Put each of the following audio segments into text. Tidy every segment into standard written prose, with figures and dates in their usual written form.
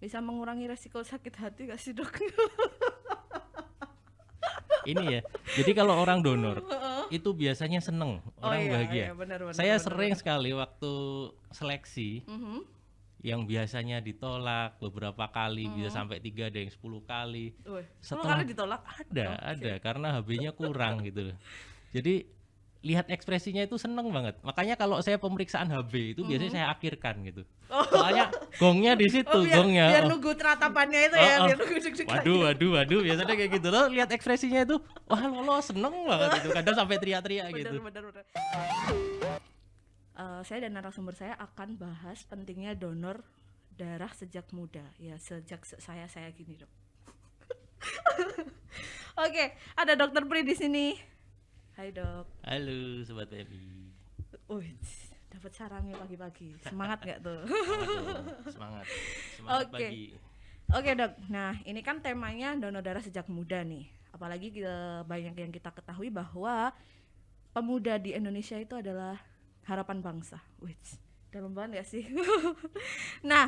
bisa mengurangi resiko sakit hati gak sih, Dok? Ini ya. Jadi kalau orang donor itu biasanya seneng, Oh orang iya, iya, bahagia. benar benar Saya benar sering benar. sekali waktu seleksi yang biasanya ditolak beberapa kali bisa sampai 3 ada yang 10 kali. Wih, 10 kali Setelah ditolak? ada Oke. karena HB-nya kurang gitu loh. Jadi lihat ekspresinya itu seneng banget. Makanya kalau saya pemeriksaan HB itu biasanya saya akhirkan gitu. Oh, Soalnya gongnya di oh situ, biar gongnya. biar Oh, nunggu teratapannya itu oh, ya, oh. biar nunggu deg-degannya. Waduh, biasanya kayak gitu loh. Lihat ekspresinya itu, wah lo seneng banget itu. Kadang sampai teriak-teriak Benar gitu. benar benar. Saya dan narasumber saya akan bahas pentingnya donor darah sejak muda. Ya, sejak saya gini, Dok. Oke, ada Dokter Pri di sini. Hai, Dok. Halo sobat PMI. Wih, dapat sarangnya pagi-pagi. Semangat nggak tuh? Semangat dong, semangat. Semangat Oke. pagi. Oke, Dok. Nah, ini kan temanya donor darah sejak muda nih. Apalagi banyak yang kita ketahui bahwa pemuda di Indonesia itu adalah harapan bangsa. Wih, dalam banget gak sih? Nah,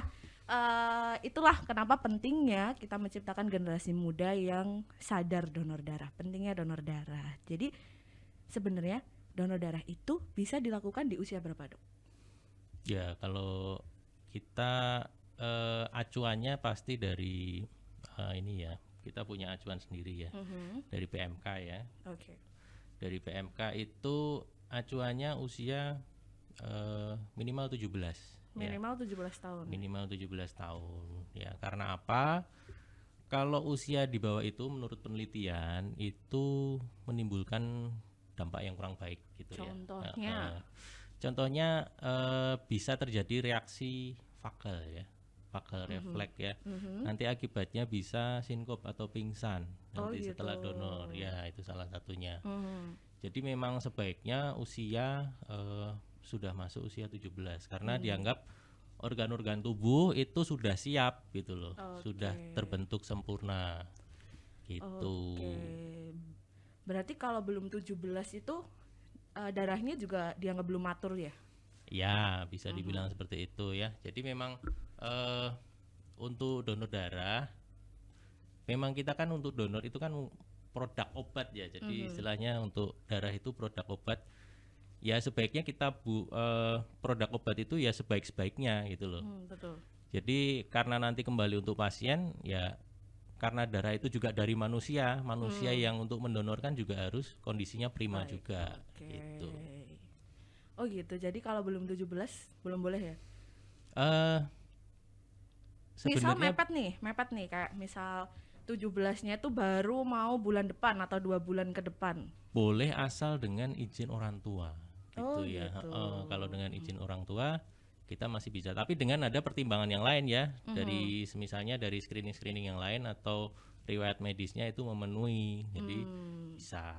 itulah kenapa pentingnya kita menciptakan generasi muda yang sadar donor darah. Pentingnya donor darah. Jadi sebenarnya donor darah itu bisa dilakukan di usia berapa, Dok? Ya kalau kita acuannya pasti dari ini ya. Kita punya acuan sendiri ya. Dari PMK ya. Oke. Dari PMK itu acuannya usia minimal 17 ya. Minimal 17 tahun. Minimal 17 tahun ya. Karena apa? Kalau usia di bawah itu menurut penelitian itu menimbulkan dampak yang kurang baik gitu ya. Contohnya? Contohnya bisa terjadi reaksi vagal ya. Vagal refleks ya. Nanti akibatnya bisa sinkop atau pingsan nanti gitu. setelah donor ya, itu salah satunya. Jadi memang sebaiknya usia sudah masuk usia 17 karena dianggap organ-organ tubuh itu sudah siap gitu loh. Sudah terbentuk sempurna. Gitu. Oke. Berarti kalau belum 17 itu darahnya juga dianggap belum matur ya? Ya, bisa dibilang seperti itu ya. Jadi memang untuk donor darah memang kita kan untuk donor itu kan produk obat ya. Jadi istilahnya untuk darah itu produk obat. Ya sebaiknya kita produk obat itu ya sebaik-sebaiknya gitu loh. Betul. Jadi karena nanti kembali untuk pasien ya, karena darah itu juga dari manusia yang untuk mendonorkan juga harus kondisinya prima juga gitu. Oh gitu. Jadi kalau belum 17 belum boleh ya? Misal mepet nih kayak misal 17-nya itu baru mau bulan depan atau 2 bulan ke depan. Boleh asal dengan izin orang tua gitu ya. Gitu. Kalau dengan izin orang tua kita masih bisa, tapi dengan ada pertimbangan yang lain ya, dari misalnya dari screening yang lain atau riwayat medisnya itu memenuhi, jadi bisa.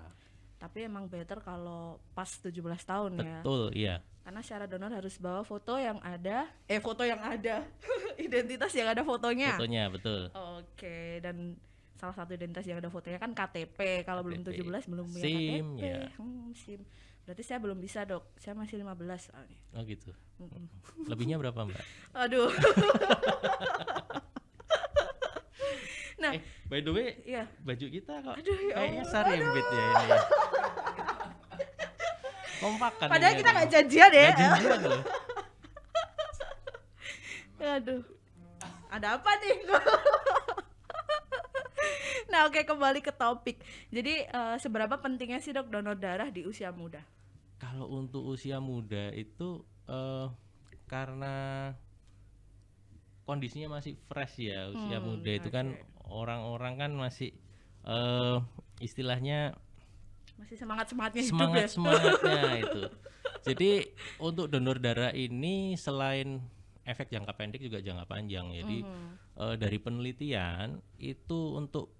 Tapi emang better kalau pas 17 tahun ya. Betul, iya. Karena syarat donor harus bawa foto yang ada identitas yang ada fotonya. Fotonya betul. Oke, dan salah satu identitas yang ada fotonya kan KTP. Kalau belum 17 belum punya SIM, KTP. ya. SIM. Berarti saya belum bisa, Dok. Saya masih 15 soalnya. Oh gitu. Lebihnya berapa, Mbak? Aduh. Nah, by the way, iya. baju kita kok Aduh, ya kayaknya Allah. sarimbit ya ini ya. Kompak kan Padahal ini kita hari nggak ini. janjian ya. Nggak janjian loh. Aduh. Ada apa nih? Nah, oke, kembali ke topik. Jadi seberapa pentingnya sih, Dok, donor darah di usia muda? Kalau untuk usia muda itu karena kondisinya masih fresh ya, usia muda itu kan orang-orang kan masih istilahnya masih semangatnya hidup ya. Semangatnya itu. Jadi untuk donor darah ini selain efek jangka pendek juga jangka panjang. Jadi dari penelitian itu untuk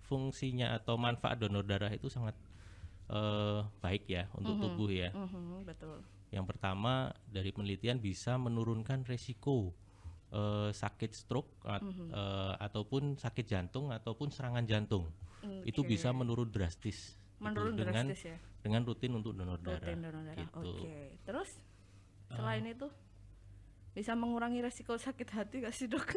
fungsinya atau manfaat donor darah itu sangat baik ya untuk tubuh ya. Betul. Yang pertama dari penelitian bisa menurunkan resiko sakit stroke ataupun sakit jantung ataupun serangan jantung. Itu bisa menurun drastis. Drastis ya. Dengan rutin untuk donor darah. Donor darah. Gitu. Oke. Terus selain itu bisa mengurangi resiko sakit hati gak sih, Dok?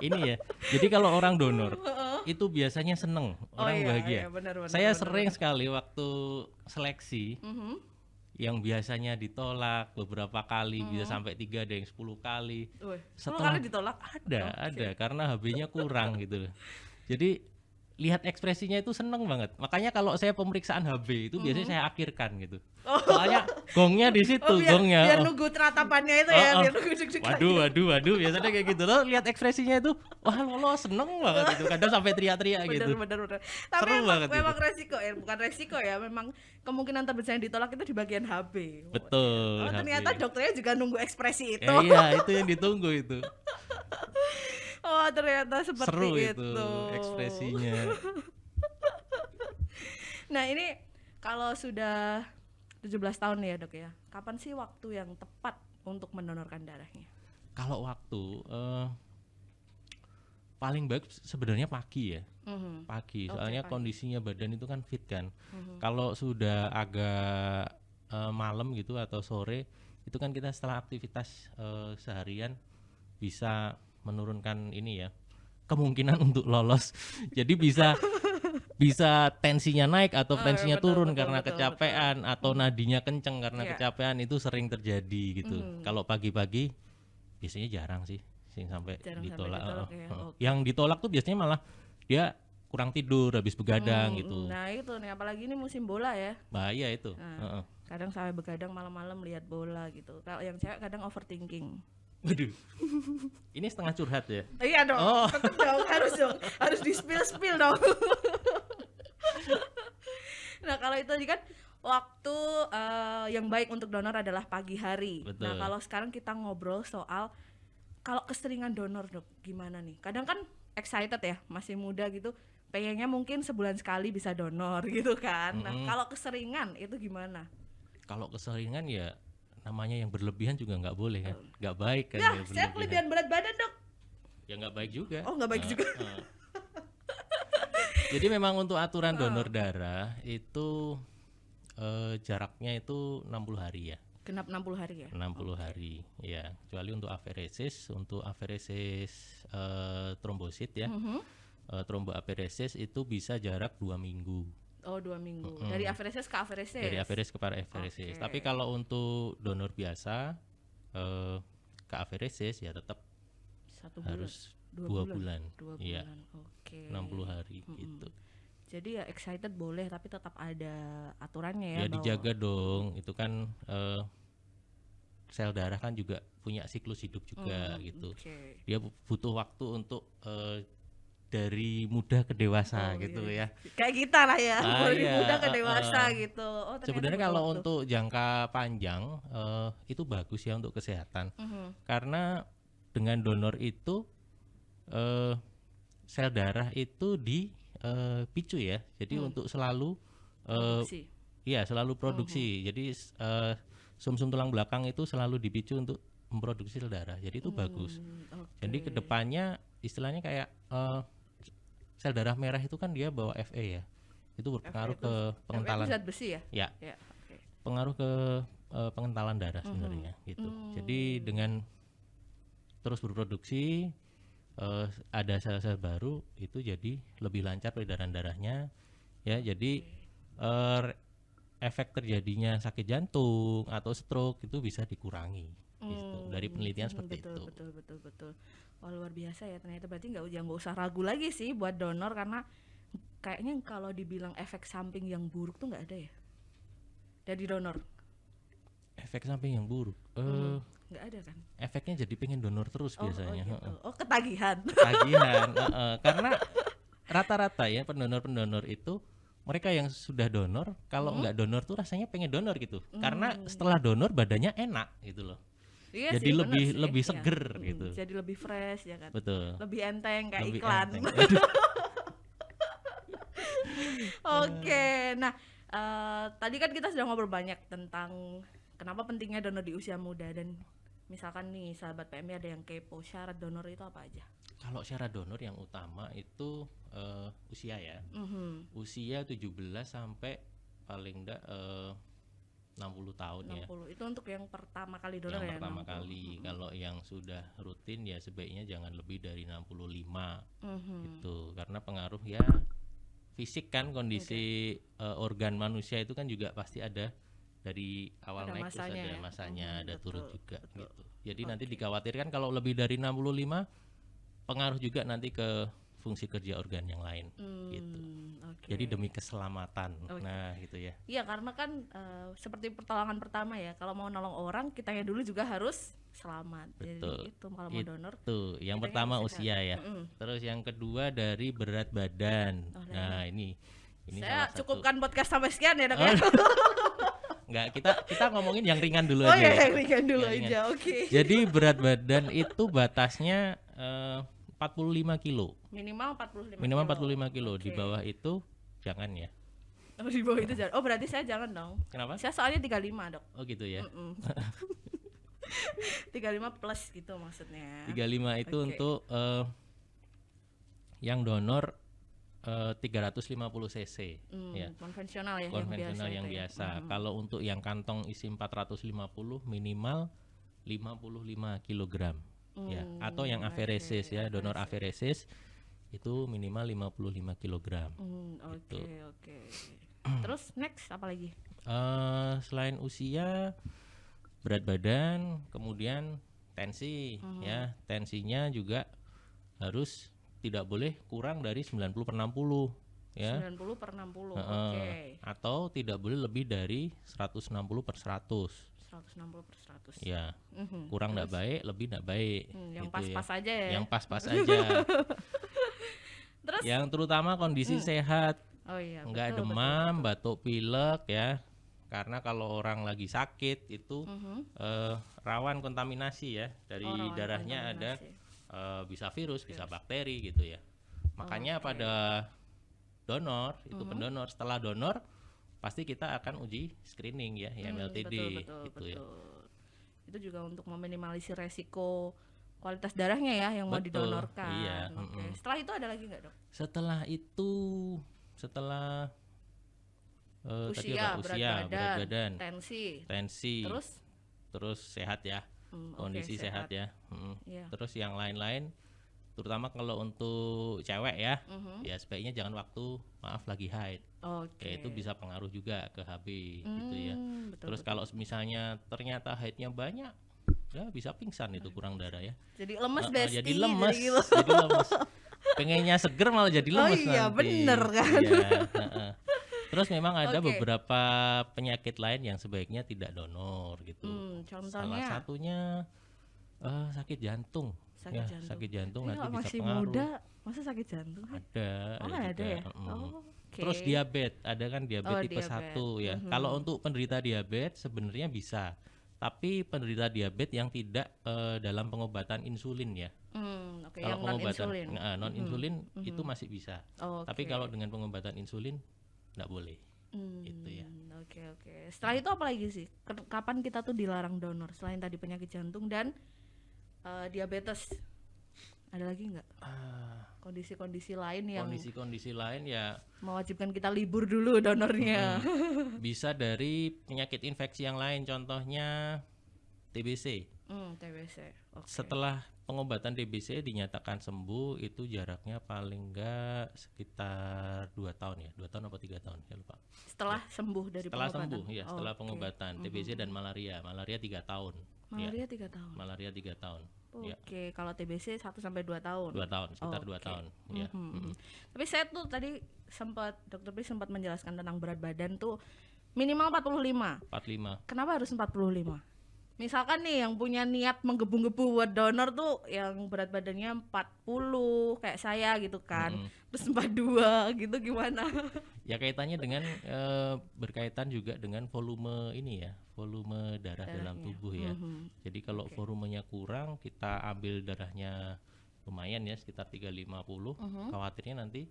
Ini ya. Jadi kalau orang donor itu biasanya seneng, Oh orang iya, bahagia. iya, benar, Saya benar, sering benar. sekali waktu seleksi yang biasanya ditolak beberapa kali, bisa sampai 3, ada yang 10 kali. Wih, 10 kali Setelah ditolak? ada karena HB-nya kurang gitu loh. Jadi lihat ekspresinya itu seneng banget. Makanya kalau saya pemeriksaan HB itu biasanya saya akhirkan gitu. Soalnya gongnya di situ, Oh, biar gongnya. nunggu teratapannya itu ya, Oh, oh. biar nunggu deg-degan. Waduh, biasanya kayak gitu loh. Lihat ekspresinya itu, wah lo seneng banget gitu. Kadang sampai teriak-teriak gitu. Bener. Tapi Seru emang, banget memang itu. resiko ya, bukan resiko ya, memang kemungkinan terbesar yang ditolak itu di bagian HB. Betul, Oh, ternyata HB. dokternya juga nunggu ekspresi itu. Iya, itu yang ditunggu itu. Oh, ternyata seperti Seru itu itu. ekspresinya. Nah, ini kalau sudah 17 tahun ya, Dok ya. Kapan sih waktu yang tepat untuk mendonorkan darahnya? Kalau waktu paling baik sebenarnya pagi ya. Pagi, Oke, soalnya pagi. kondisinya badan itu kan fit kan. Kalau sudah agak malam gitu atau sore, itu kan kita setelah aktivitas seharian bisa menurunkan ini ya, kemungkinan untuk lolos. Jadi bisa tensinya naik atau tensinya Betul, turun betul, karena betul, kecapean atau nadinya kenceng karena Iya. kecapean, itu sering terjadi gitu. Kalau pagi-pagi biasanya jarang sih sampai Jarang sampai ditolak. ditolak ya, oke. Yang ditolak tuh biasanya malah dia kurang tidur habis begadang gitu. Nah, itu nih, apalagi ini musim bola ya. Bahaya itu. Nah, kadang sampai begadang malam-malam lihat bola gitu. Kalau yang cewek kadang overthinking. Waduh. Ini setengah curhat ya. Iya dong, Oh. tetep dong, harus di spill dong. Nah, kalau itu tadi kan waktu yang baik untuk donor adalah pagi hari. Betul. Nah, kalau sekarang kita ngobrol soal kalau keseringan donor, Dok, gimana nih? Kadang kan excited ya, masih muda gitu, pengennya mungkin sebulan sekali bisa donor gitu kan. Nah, kalau keseringan itu gimana? Kalau keseringan ya namanya yang berlebihan juga nggak boleh kan, nggak baik kan Ya, ya saya berlebihan. kelebihan berat badan, Dok. Ya nggak baik juga. Oh, nggak baik juga. Jadi memang untuk aturan donor darah itu jaraknya itu 60 hari ya. Genap 60 hari ya? 60 hari ya, kecuali untuk aferesis. Untuk aferesis trombosit ya, tromboaferesis itu bisa jarak 2 minggu. Oh, 2 minggu. Dari aferesis ke aferesis. Dari aferesis ke paraferesis. Oke. Tapi kalau untuk donor biasa ke aferesis ya tetap 1 bulan. harus 2 bulan. 2 Iya, bulan. Oke. 60 hari gitu. Jadi ya excited boleh, tapi tetap ada aturannya ya. Ya dijaga dong. Itu kan sel darah kan juga punya siklus hidup juga gitu. Oke. Dia butuh waktu untuk dari muda ke dewasa gitu iya. ya. Kayak kita lah ya, dari iya, muda ke dewasa gitu. Oh, ternyata Sebenarnya butuh kalau waktu. untuk jangka panjang itu bagus ya untuk kesehatan. Karena dengan donor itu sel darah itu dipicu ya. Jadi untuk selalu Produksi. iya selalu produksi. Jadi sumsum tulang belakang itu selalu dipicu untuk memproduksi sel darah. Jadi itu bagus. Oke. Jadi kedepannya istilahnya kayak sel darah merah itu kan dia bawa Fe ya. Itu berpengaruh Fe ke itu pengentalan. zat besi ya? Ya, Ya, oke. pengaruh ke pengentalan darah sebenarnya gitu. Jadi dengan terus berproduksi ada sel-sel baru itu jadi lebih lancar peredaran darahnya ya. Jadi efek terjadinya sakit jantung atau stroke itu bisa dikurangi gitu. Dari penelitian seperti betul, itu. Betul. Oh, luar biasa ya ternyata. Berarti nggak usah ragu lagi sih buat donor, karena kayaknya kalau dibilang efek samping yang buruk tuh nggak ada ya dari donor. Efek samping yang buruk Nggak ada kan? efeknya jadi pengen donor terus biasanya. Oh, gitu. Oh, ketagihan. Tagihan karena rata-rata ya pendonor-pendonor itu mereka yang sudah donor kalau nggak donor tuh rasanya pengen donor gitu, karena setelah donor badannya enak gitu loh. Iya Jadi sih, bener sih, lebih iya. seger gitu. Jadi lebih fresh ya kan. Betul. Lebih enteng kayak Lebih iklan. enteng. Aduh. Oke, nah tadi kan kita sudah ngobrol banyak tentang kenapa pentingnya donor di usia muda, dan misalkan nih sahabat PMI ada yang kepo, syarat donor itu apa aja? Kalau syarat donor yang utama itu usia ya. Usia 17 sampai paling enggak 60 tahun ya. 60. Itu untuk yang pertama kali donor Yang ya. pertama 60. kali. Kalau yang sudah rutin ya sebaiknya jangan lebih dari 65 gitu. Karena pengaruh ya fisik kan, kondisi organ manusia itu kan juga pasti ada dari awal Ada naik terus masanya ada ya? masanya, ada Betul, turun juga betul. gitu. Jadi nanti dikhawatirkan kalau lebih dari 65 pengaruh juga nanti ke fungsi kerja organ yang lain gitu. Oke. Jadi demi keselamatan. Nah, gitu ya. Iya, karena kan seperti pertolongan pertama ya, kalau mau nolong orang kitanya dulu juga harus selamat. Betul. Jadi itu kalau mau donor. Tuh, yang kitanya pertama harus usia ya. Terus yang kedua dari berat badan. Nah, ini Saya salah satu. cukupkan podcast sampai sekian ya, Dok ya. Enggak, kita ngomongin yang ringan dulu Oh aja. ya, ya. yang ringan dulu Yang ringan. aja. Oke. Jadi berat badan itu batasnya 45 kilo. Minimal 45 Minimal kilo. 45 kilo. Di Oke. bawah itu jangan ya. Oh, di bawah itu jangan. Oh, berarti saya jangan dong. Kenapa? Saya soalnya 35, Dok. Oh gitu ya. 35 plus gitu maksudnya. 35 itu Oke. untuk yang donor 350 cc ya. Konvensional ya, Konvensional yang itu ya. biasa. Kalau untuk yang kantong isi 450 minimal 55 kg ya. Atau yang aferesis ya, donor aferesis itu minimal 55 kg. Oke, oke. Terus next apa lagi? Selain usia, berat badan, kemudian tensi ya. Tensinya juga harus tidak boleh kurang dari 90/60 ya. 90/60. Oke. Atau tidak boleh lebih dari 160/100. 160/100. Ya. Kurang enggak baik, lebih enggak baik. Yang gitu pas-pas ya. aja ya. Yang pas-pas aja. Terus Yang terutama kondisi sehat, oh iya, enggak betul, demam, batuk pilek ya. Karena kalau orang lagi sakit itu rawan kontaminasi ya. Dari rawan darahnya ada kontaminasi. bisa virus, bisa bakteri gitu ya. Makanya pada donor itu pendonor, setelah donor pasti kita akan uji screening ya, MLTD gitu ya. Itu juga untuk meminimalisir resiko kualitas darahnya ya yang mau Betul, didonorkan. iya, Oke. Setelah itu ada lagi nggak, Dok? Setelah itu tadi Usia, apa? berat berat badan, tensi. terus sehat ya. Kondisi oke, sehat ya. Iya. Terus yang lain-lain, terutama kalau untuk cewek ya, ya sebaiknya jangan waktu lagi haid. Oke. Ya, itu bisa pengaruh juga ke HB gitu ya. Betul, Terus kalau misalnya ternyata haidnya banyak, ya bisa pingsan itu, kurang darah ya. jadi lemes Jadi lemes, jadi lemes. Pengennya seger malah jadi lemes iya, nanti. bener kan? Iya, Terus memang ada Oke. beberapa penyakit lain yang sebaiknya tidak donor gitu. Salah Contohnya satunya sakit jantung. sakit Ya, jantung. sakit jantung Ini nanti kalau bisa masih pengaruh. muda, masa sakit jantung? Ada ada juga. ya? Oh, oke. Terus diabetes, ada kan diabetes tipe diabetes. 1 ya. Kalau untuk penderita diabetes sebenarnya bisa. Tapi penderita diabetes yang tidak dalam pengobatan insulin ya. Oke, Kalau yang non pengobatan insulin. non insulin itu masih bisa. Tapi kalau dengan pengobatan insulin nggak boleh. Gitu ya. Oke. Setelah itu apa lagi sih? Kapan kita tuh dilarang donor selain tadi penyakit jantung dan diabetes? Ada lagi nggak? Kondisi-kondisi lain yang Kondisi-kondisi lain ya mewajibkan kita libur dulu donornya. bisa dari penyakit infeksi yang lain, contohnya TBC. TBC. Oke. Setelah pengobatan TBC dinyatakan sembuh, itu jaraknya paling enggak sekitar 2 tahun ya. 2 tahun apa 3 tahun, saya lupa. Setelah sembuh dari Setelah pengobatan. sembuh ya, setelah Oke. pengobatan TBC dan malaria. Malaria 3 tahun. Malaria 3 tahun. Malaria 3 tahun. Ya, Oke, kalau TBC 1 sampai 2 tahun. 2 tahun, sekitar 2 Oke. tahun. Ya. Tapi saya tuh tadi Dokter Pri sempat menjelaskan tentang berat badan tuh minimal 45. 45. Kenapa harus 45? Misalkan nih yang punya niat menggebu-gebu buat donor tuh yang berat badannya 40 kayak saya gitu kan. Terus 42 gitu gimana? Ya kaitannya dengan berkaitan juga dengan volume ini ya, volume darah dalam tubuh ya. Jadi kalau volumenya kurang, kita ambil darahnya lumayan ya, sekitar 350, khawatirnya nanti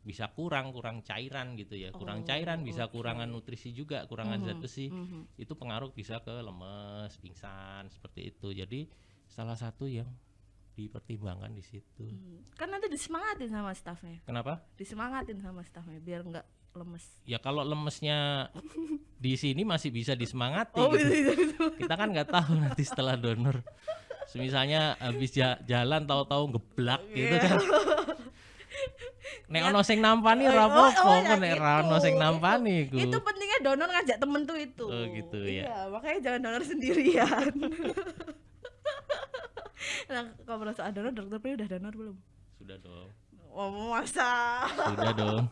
bisa kurang cairan gitu ya. Kurang cairan bisa kurangan nutrisi juga, kurangan zat besi. Itu pengaruh bisa ke lemes, pingsan seperti itu. Jadi salah satu yang dipertimbangkan di situ. Kan nanti disemangatin sama stafnya. Kenapa? Disemangatin sama stafnya biar nggak lemes. Ya kalau lemesnya di sini masih bisa disemangati Oh, gitu. bisa. Kita kan nggak tahu nanti setelah donor. Misalnya habis jalan tahu-tahu geblak gitu kan. Nek ono sing nampani ora apa-apa, ya nek ora ono sing nampani iku. Itu pentingnya donor ngajak temen tuh itu. Oh, gitu ya. Iya, makanya jangan donor sendirian. Nah, kalau merasa donor, dokter Pri udah donor belum? Sudah dong. Oh, masa? Sudah dong.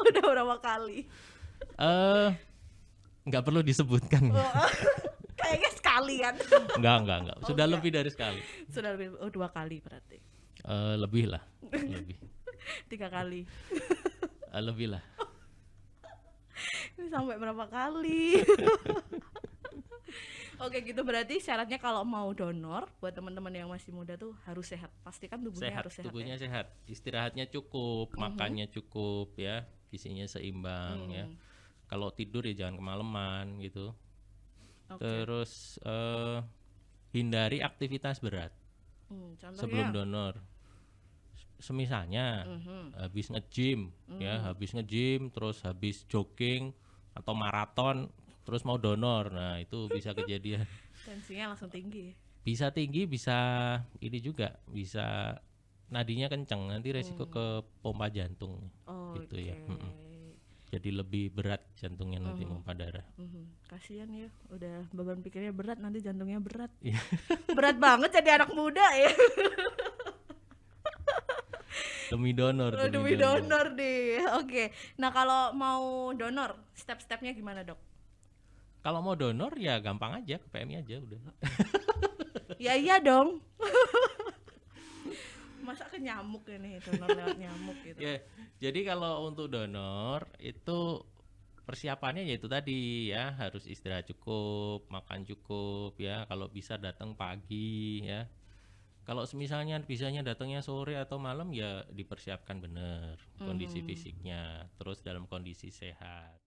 Udah berapa kali? Nggak perlu disebutkan. Kayaknya sekali kan? Enggak. Sudah lebih dari sekali. Sudah lebih, 2 kali berarti. Lebih lah. Lebih. 3 kali. Lebih lah. Ini sampai berapa kali? Oke, gitu berarti syaratnya kalau mau donor buat teman-teman yang masih muda tuh harus sehat. Pastikan tubuhnya Sehat, harus sehat. tubuhnya Ya? sehat. Istirahatnya cukup, makannya cukup ya, gizinya seimbang ya. Kalau tidur ya jangan kemalaman gitu. Oke. Terus hindari aktivitas berat Contohnya? sebelum donor. Semisalnya habis nge-gym ya, habis nge-gym terus habis jogging atau maraton terus mau donor. Nah, itu bisa kejadian. Tensinya langsung tinggi. Bisa tinggi, bisa ini juga, bisa nadinya kenceng, nanti resiko ke pompa jantung gitu ya. Jadi lebih berat jantungnya nanti pompa darah. Kasihan ya, udah beban pikirnya berat, nanti jantungnya berat. Iya. Berat banget jadi anak muda ya. Demi donor. Demi donor deh. Oke. Nah, kalau mau donor, step-stepnya gimana, Dok? Kalau mau donor ya gampang aja, ke PMI aja udah. Ya iya dong. Masa ke nyamuk ini, donor lewat nyamuk gitu. Ya, jadi kalau untuk donor itu persiapannya yaitu tadi ya, harus istirahat cukup, makan cukup ya, kalau bisa datang pagi ya. Kalau misalnya bisanya datangnya sore atau malam ya dipersiapkan benar kondisi fisiknya, terus dalam kondisi sehat.